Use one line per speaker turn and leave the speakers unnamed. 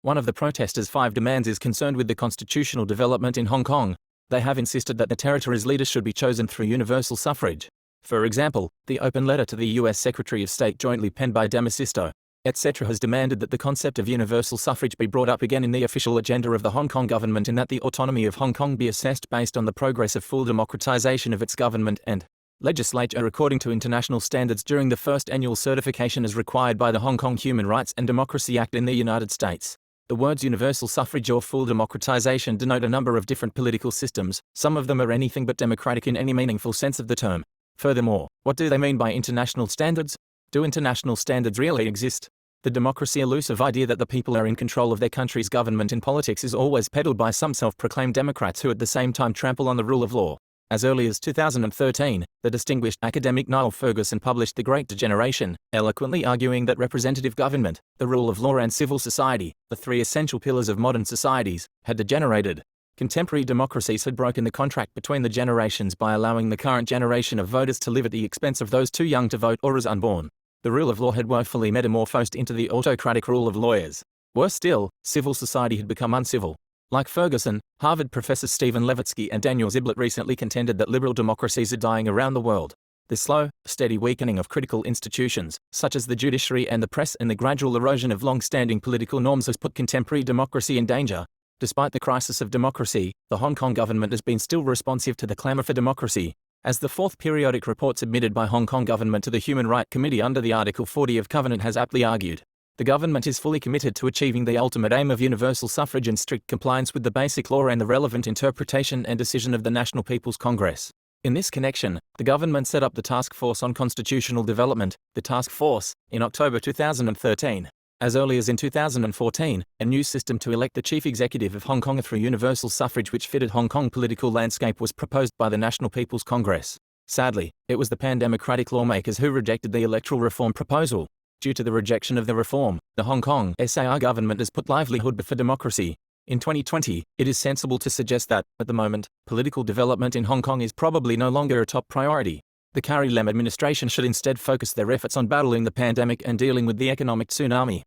One of the protesters' 5 demands is concerned with the constitutional development in Hong Kong. They have insisted that the territory's leaders should be chosen through universal suffrage. For example, the open letter to the US Secretary of State jointly penned by Demasisto, etc. has demanded that the concept of universal suffrage be brought up again in the official agenda of the Hong Kong government and that the autonomy of Hong Kong be assessed based on the progress of full democratization of its government and legislature according to international standards during the first annual certification as required by the Hong Kong Human Rights and Democracy Act in the United States. The words universal suffrage or full democratization denote a number of different political systems. Some of them are anything but democratic in any meaningful sense of the term. Furthermore, what do they mean by international standards? Do international standards really exist? The democracy elusive idea that the people are in control of their country's government and politics is always peddled by some self-proclaimed Democrats who at the same time trample on the rule of law. As early as 2013, the distinguished academic Niall Ferguson published The Great Degeneration, eloquently arguing that representative government, the rule of law and civil society, the 3 essential pillars of modern societies, had degenerated. Contemporary democracies had broken the contract between the generations by allowing the current generation of voters to live at the expense of those too young to vote or as unborn. The rule of law had woefully metamorphosed into the autocratic rule of lawyers. Worse still, civil society had become uncivil. Like Ferguson, Harvard professors Stephen Levitsky and Daniel Ziblatt recently contended that liberal democracies are dying around the world. The slow, steady weakening of critical institutions, such as the judiciary and the press, and the gradual erosion of long-standing political norms has put contemporary democracy in danger. Despite the crisis of democracy, the Hong Kong government has been still responsive to the clamour for democracy. As the 4th periodic report submitted by Hong Kong government to the Human Rights Committee under the Article 40 of Covenant has aptly argued, the government is fully committed to achieving the ultimate aim of universal suffrage in strict compliance with the basic law and the relevant interpretation and decision of the National People's Congress. In this connection, the government set up the Task Force on Constitutional Development, the Task Force, in October 2013. As early as in 2014, a new system to elect the chief executive of Hong Kong through universal suffrage which fitted Hong Kong political landscape was proposed by the National People's Congress. Sadly, it was the pan-democratic lawmakers who rejected the electoral reform proposal. Due to the rejection of the reform, the Hong Kong SAR government has put livelihood before democracy. In 2020, it is sensible to suggest that, at the moment, political development in Hong Kong is probably no longer a top priority. The Carrie Lam administration should instead focus their efforts on battling the pandemic and dealing with the economic tsunami.